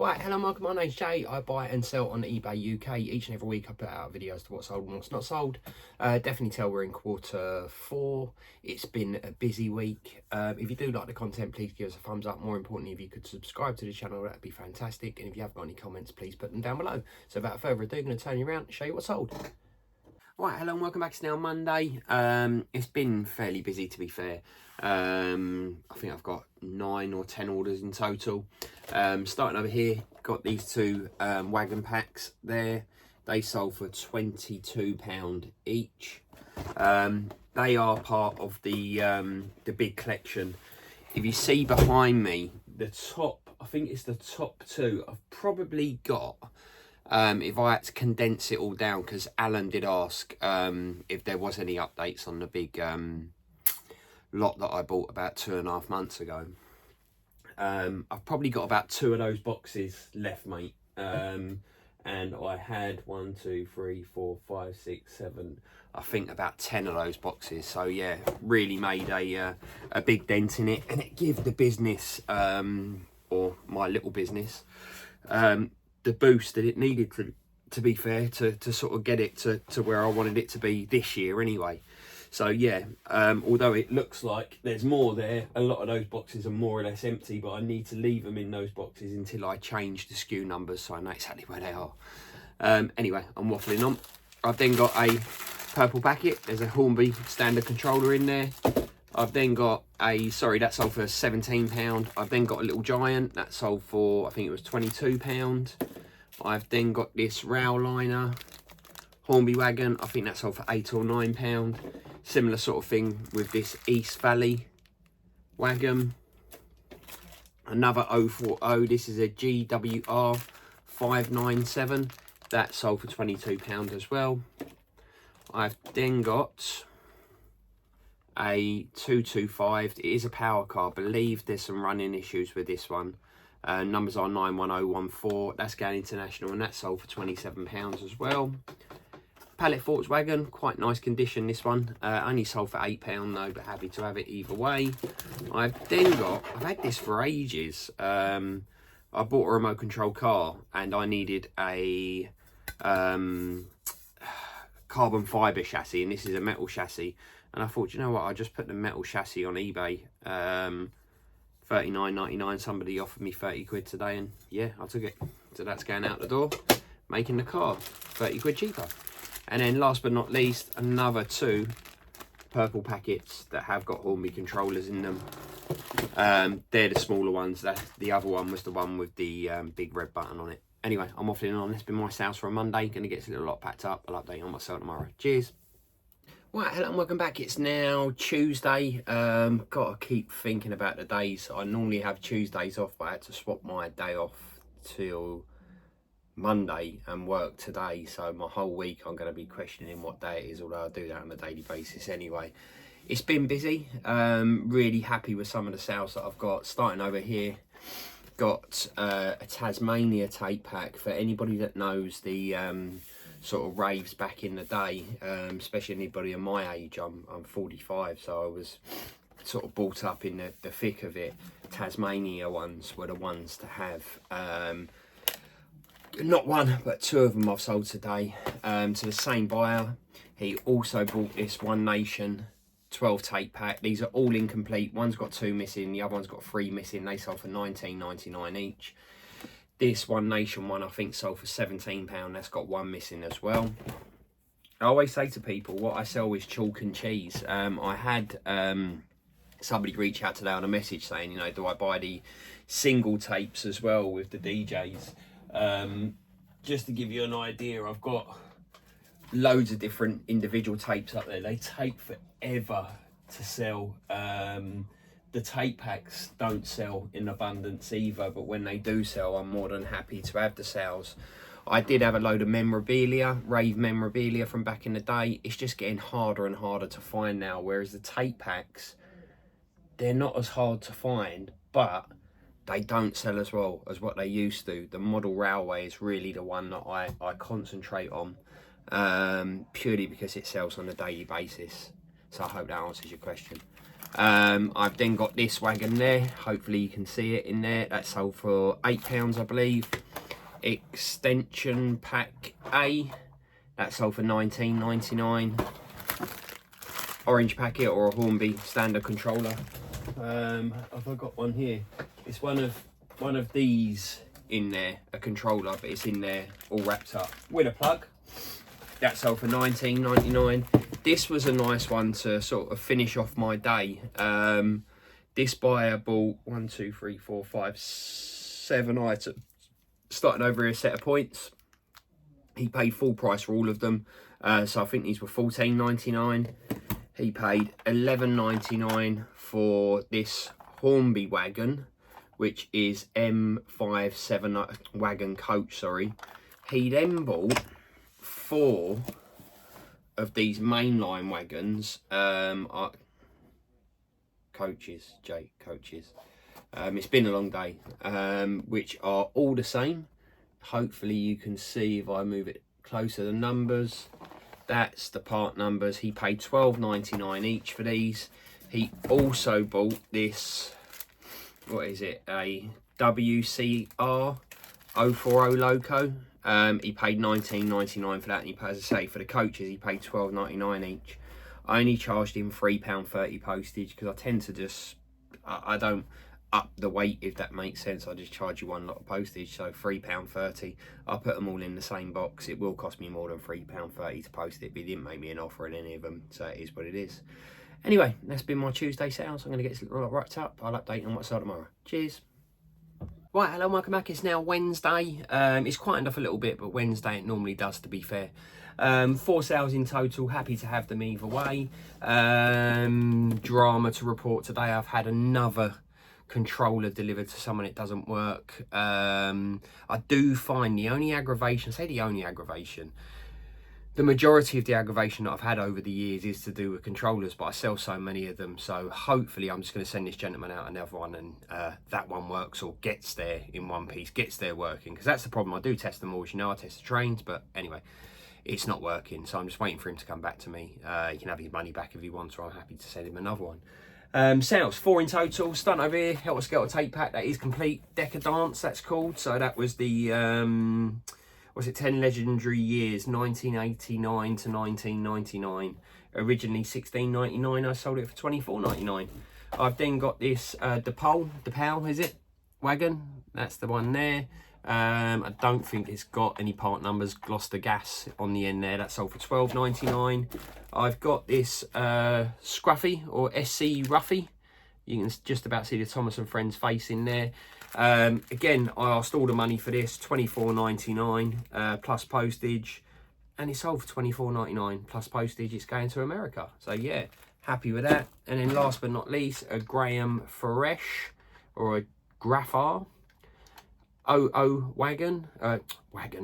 Right, hello, welcome. My name's Jay. I buy and sell on eBay UK. Each and every week I put out videos to what's sold and what's not sold. Definitely tell we're in quarter 4. It's been a busy week. If you do like the content, please give us a thumbs up. More importantly, if you could subscribe to the channel, that'd be fantastic. And if you have got any comments, please put them down below. So without further ado, I'm going to turn you around and show you what's sold. Right, hello and welcome back. It's now Monday. It's been fairly busy, to be fair. I think I've got 9 or 10 orders in total. Starting over here, got these two wagon packs there. They sold for £22 each. They are part of the big collection. If you see behind me, the top, I think it's the top two, I've probably got, if I had to condense it all down, because Alan did ask if there was any updates on the big lot that I bought about 2.5 months ago. I've probably got about 2 of those boxes left, mate. And I had 1, 2, 3, 4, 5, 6, 7, I think about 10 of those boxes. So yeah, really made a big dent in it, and it gave the business, or my little business, the boost that it needed to be fair, to sort of get it to where I wanted it to be this year anyway. So yeah, although it looks like there's more there, a lot of those boxes are more or less empty, but I need to leave them in those boxes until I change the SKU numbers so I know exactly where they are. Anyway, I'm waffling on. I've then got a purple packet. There's a Hornby standard controller in there. I've then got a, sorry, that sold for £17. I've then got a little giant that sold for, I think it was £22. I've then got this rail liner Hornby wagon. I think that sold for £8 or £9. Similar sort of thing with this East Valley wagon. Another 040. This is a GWR 597. That sold for £22 as well. I've then got a 225. It is a power car. I believe there's some running issues with this one. Numbers are 91014. That's going international, and that sold for £27 as well. Pallet Forks wagon, quite nice condition this one. Only sold for £8 though, but happy to have it either way. I've then got, I've had this for ages. I bought a remote control car and I needed a carbon fibre chassis, and this is a metal chassis. And I thought, you know what, I'll just put the metal chassis on eBay. $39.99. Somebody offered me 30 quid today, and yeah, I took it. So that's going out the door, making the car 30 quid cheaper. And then last but not least, another 2 purple packets that have got Hornby controllers in them. They're the smaller ones. The other one was the one with the big red button on it. Anyway, I'm waffling on. It's been my sales for a Monday. Going to get a little lot packed up. I'll update you on myself tomorrow. Cheers. Right, hello and welcome back. It's now Tuesday. Got to keep thinking about the days. I normally have Tuesdays off, but I had to swap my day off till Monday and work today, so my whole week I'm going to be questioning what day it is, although I do that on a daily basis anyway. It's been busy. Really happy with some of the sales that I've got. Starting over here, got a Tasmania tape pack. For anybody that knows the sort of raves back in the day, especially anybody of my age, I'm 45, so I was sort of brought up in the thick of it. Tasmania ones were the ones to have. Not one, but 2 of them I've sold today to the same buyer. He also bought this One Nation 12 tape pack. These are all incomplete. One's got 2 missing, the other one's got 3 missing. They sold for £19.99 each. This One Nation one I think sold for £17. That's got 1 missing as well. I always say to people, what I sell is chalk and cheese. I had somebody reach out today on a message saying, you know, do I buy the single tapes as well with the DJs? Just to give you an idea, I've got loads of different individual tapes up there. They take forever to sell. The tape packs don't sell in abundance either, but when they do sell, I'm more than happy to have the sales. I did have a load of memorabilia, rave memorabilia from back in the day. It's just getting harder and harder to find now, whereas the tape packs, they're not as hard to find, but they don't sell as well as what they used to. The model railway is really the one that I concentrate on, purely because it sells on a daily basis. So I hope that answers your question. I've then got this wagon there. Hopefully you can see it in there. That sold for £8, I believe. Extension pack A. That sold for £19.99. Orange packet or a Hornby standard controller. Have I got one here? It's one of these in there, a controller, but it's in there all wrapped up with a plug. That sold for £19.99. This was a nice one to sort of finish off my day. This buyer bought 1, 2, 3, 4, 5, 7 items, starting over here, a set of points. He paid full price for all of them, so I think these were £14.99. He paid £11.99 for this Hornby wagon, which is M57 wagon coach, sorry. He then bought 4 of these mainline wagons, coaches. It's been a long day, which are all the same. Hopefully you can see if I move it closer, the numbers. That's the part numbers. He paid £12.99 each for these. He also bought this, what is it, a WCR 040 loco. He paid £19.99 for that, and he paid, as I say, for the coaches he paid £12.99 each. I only charged him £3.30 postage because I tend to just, I don't up the weight, if that makes sense. I just charge you one lot of postage, so £3.30. I put them all in the same box. It will cost me more than £3.30 to post it, but he didn't make me an offer in any of them, so it is what it is. Anyway, that's been my Tuesday sales. I'm going to get this wrapped up. I'll update you on what's out tomorrow. Cheers. Right, hello, welcome back. It's now Wednesday. It's quietened off a little bit, but Wednesday it normally does, to be fair. 4 sales in total. Happy to have them either way. Drama to report today. I've had another controller delivered to someone. It doesn't work. I do find the only aggravation, the majority of the aggravation that I've had over the years is to do with controllers, but I sell so many of them, so hopefully I'm just going to send this gentleman out another one, and that one works or gets there in one piece, gets there working, because that's the problem. I do test them all, as you know. I test the trains, but anyway, it's not working, so I'm just waiting for him to come back to me. He can have his money back if he wants, or I'm happy to send him another one. Sales 4 in total. Starting over here, Helter Skelter tape pack, that is complete. Decadence, that's called. So that was the was it 10 legendary years, 1989 to 1999. Originally $16.99. I sold it for $24.99. I've then got this DePaul is it, wagon. That's the one there. I don't think it's got any part numbers. Gloucester gas on the end there. That sold for $12.99. I've got this Scruffy or SC Ruffy. You can just about see the Thomas and Friends face in there. Again, I asked all the money for this, $24.99 plus postage, and it sold for $24.99 plus postage. It's going to America, so yeah, happy with that. And then last but not least, a Graham Fresh or a Graphar wagon. I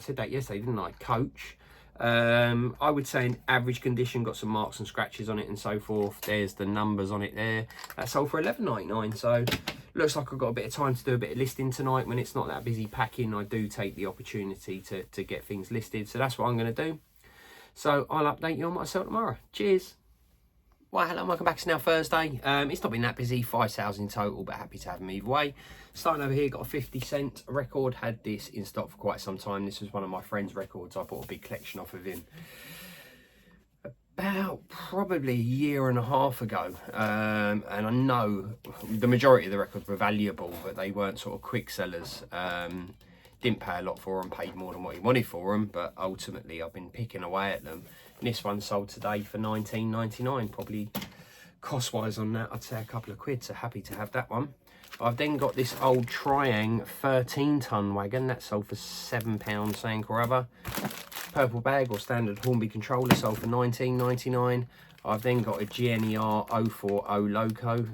said that yesterday, didn't I? Coach. I would say in average condition, got some marks and scratches on it and so forth. There's the numbers on it there. That sold for $11.99. So looks like I've got a bit of time to do a bit of listing tonight. When it's not that busy packing, I do take the opportunity to get things listed. So that's what I'm going to do. So I'll update you on what I sell tomorrow. Cheers. Well, hello, welcome back. It's now Thursday. It's not been that busy, 5 sales in total, but happy to have them either way. Starting over here, got a 50-cent record. Had this in stock for quite some time. This was one of my friend's records. I bought a big collection off of him about probably a year and a half ago. And I know the majority of the records were valuable, but they weren't sort of quick sellers. Didn't pay a lot for them, paid more than what he wanted for them, but ultimately I've been picking away at them. And this one sold today for $19.99, probably cost-wise on that, I'd say a couple of quid, so happy to have that one. I've then got this old Triang 13-ton wagon, that sold for £7, something or other. Purple bag or standard Hornby controller sold for $19.99. I've then got a GNER 040 loco.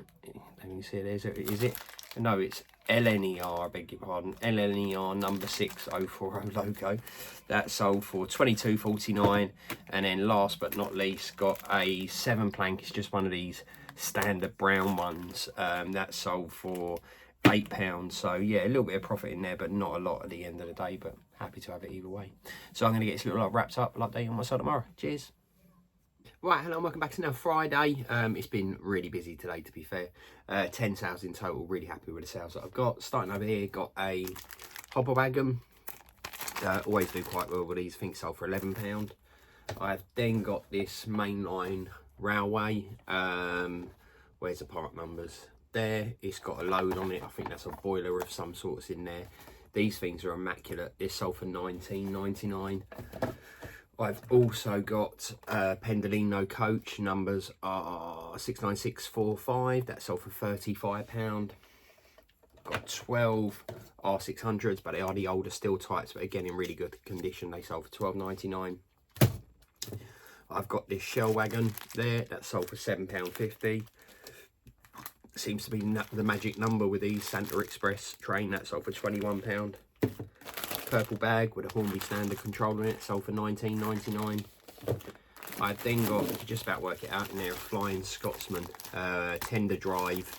Let me see, is it? No, it's LNER, I beg your pardon, LNER number 6 040 logo. That sold for $22.49. And then last but not least, got a 7 plank. It's just one of these standard brown ones. That sold for £8. So yeah, a little bit of profit in there, but not a lot at the end of the day, but happy to have it either way. So I'm going to get this little lot wrapped up. I'll update you on my side tomorrow. Cheers. Right, hello, welcome back to now Friday. It's been really busy today, to be fair. 10 sales in total, really happy with the sales that I've got. Starting over here, got a hopper wagon. Always do quite well with these, I think sold for £11. I've then got this mainline railway. Where's the part numbers? There, it's got a load on it. I think that's a boiler of some sorts in there. These things are immaculate. This sold for £19.99. I've also got Pendolino coach. Numbers are 69645. That sold for £35. Got 12 R600s, but they are the older steel types, but again in really good condition. They sold for £12.99. I've got this shell wagon there. That sold for £7.50. Seems to be the magic number with these Santa Express train. That sold for £21. Purple bag with a Hornby standard controller in it, sold for £19.99. I then got, just about work it out in there, a Flying Scotsman tender drive.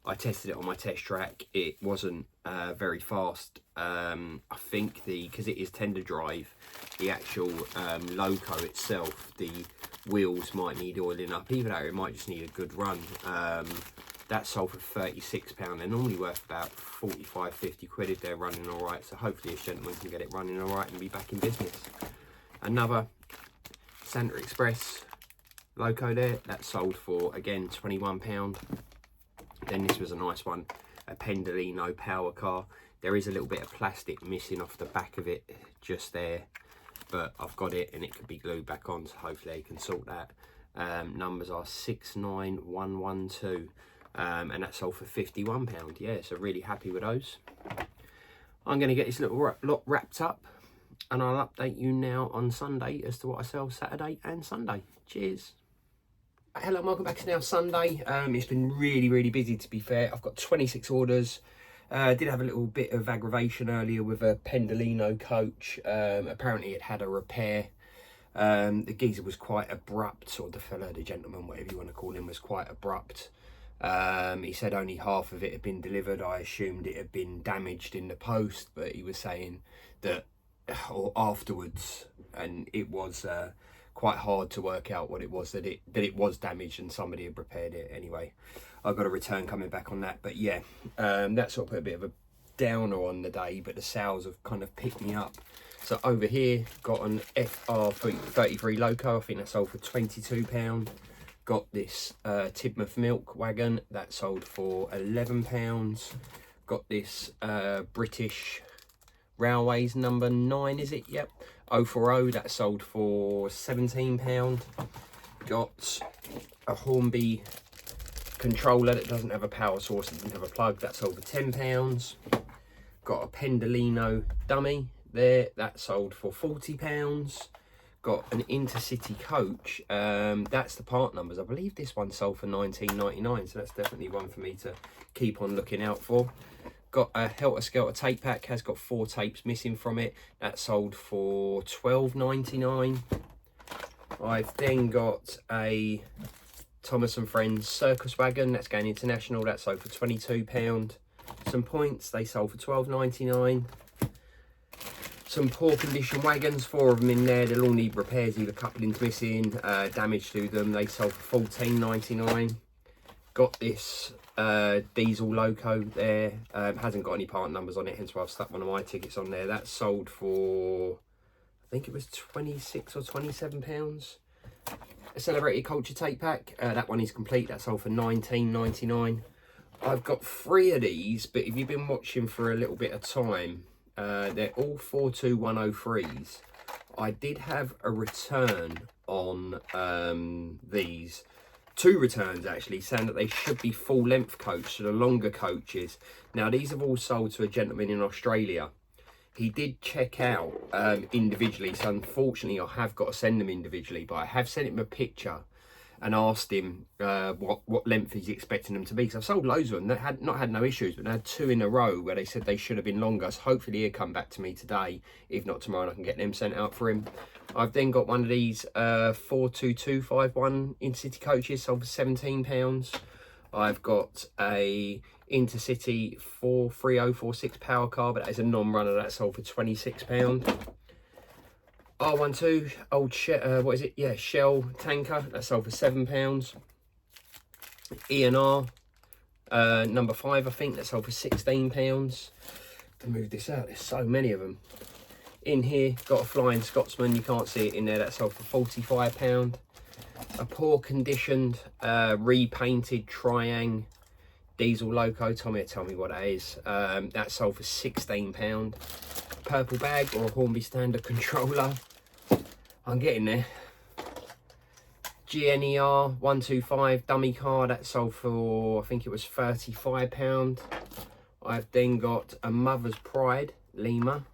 I tested it on my test track. It wasn't very fast. I think because it is tender drive, the actual loco itself, the wheels might need oiling up. Either that or it might just need a good run. That sold for £36. They're normally worth about 45-50 quid if they're running all right. So hopefully this gentleman can get it running all right and be back in business. Another Santa Express loco there. That sold for, again, £21. Then this was a nice one, a Pendolino power car. There is a little bit of plastic missing off the back of it just there, but I've got it and it could be glued back on, so hopefully they can sort that. Numbers are 69112. And that sold for £51. Yeah, so really happy with those. I'm going to get this little lot wrapped up and I'll update you now on Sunday as to what I sell Saturday and Sunday. Cheers. Hello, welcome back to now Sunday. It's been really busy, to be fair. I've got 26 orders. Did have a little bit of aggravation earlier with a Pendolino coach. Apparently it had a repair. The geezer was quite abrupt, or the gentleman, whatever you want to call him, was quite abrupt. He said only half of it had been delivered. I assumed it had been damaged in the post, but he was saying that, or afterwards, and it was quite hard to work out what it was, that it was damaged and somebody had repaired it. Anyway, I've got a return coming back on that, but yeah, that sort of put a bit of a downer on the day, but the sales have kind of picked me up. So over here, got an FR33 loco. I think that sold for £22. Got this Tidmouth milk wagon. That sold for £11. Got this British Railways number 9, is it? Yep. 040. That sold for £17. Got a Hornby controller that doesn't have a power source, it doesn't have a plug. That sold for £10. Got a Pendolino dummy there. That sold for £40. Got an intercity coach. That's the part numbers. I believe this one sold for £19.99, so that's definitely one for me to keep on looking out for. Got a Helter Skelter tape pack, has got 4 tapes missing from it. That sold for £12.99. I've then got a Thomas and Friends circus wagon. That's going international. That sold for £22. Some points, they sold for £12.99. Some poor condition wagons, 4 of them in there. They'll all need repairs, either coupling's missing, damage to them. They sold for £14.99. Got this diesel loco there. Hasn't got any part numbers on it, hence why I've stuck one of my tickets on there. That sold for, I think it was £26 or £27. A Celebrated Culture tape pack. That one is complete. That sold for £19.99. I've got 3 of these, but if you've been watching for a little bit of time, they're all 42103s. I did have a return on these. 2 returns actually, saying that they should be full length coach, so the longer coaches. Now these have all sold to a gentleman in Australia. He did check out individually, so unfortunately I have got to send them individually, but I have sent him a picture and asked him what length he's expecting them to be. So I've sold loads of them that had not had no issues, but I had 2 in a row where they said they should have been longer. So hopefully he'll come back to me today. If not tomorrow, and I can get them sent out for him. I've then got one of these 42251 intercity coaches, sold for £17. I've got a intercity 43046 power car, but that is a non-runner. That sold for £26. R12 old what is it? Yeah, Shell tanker. That sold for £7. E&R number 5, I think. That sold for £16. To move this out, there's so many of them. In here, got a Flying Scotsman. You can't see it in there. That sold for £45. A poor conditioned, repainted Triang diesel loco. Tommy, tell me what that is. That sold for £16. Purple bag or a Hornby standard controller. I'm getting there. GNER 125 dummy car. That sold for, I think it was £35. I've then got a Mother's Pride Lima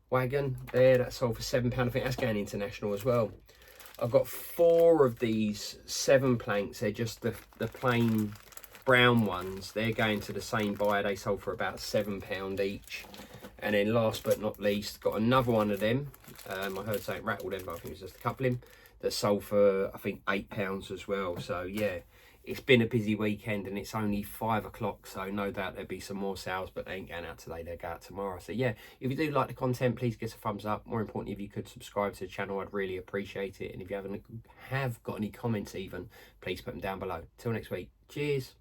wagon there. That sold for £7. I think that's going international as well. I've got 4 of these 7 planks. They're just the plain brown ones. They're going to the same buyer. They sold for about £7 each. And then last but not least, got another one of them. I heard something rattle them, but I think it was just a couple of them. That sold for, I think, £8 as well. So yeah, it's been a busy weekend and it's only 5 o'clock. So no doubt there'll be some more sales, but they ain't going out today. They'll go out tomorrow. So yeah, if you do like the content, please give us a thumbs up. More importantly, if you could subscribe to the channel, I'd really appreciate it. And if you have got any comments even, please put them down below. Till next week. Cheers.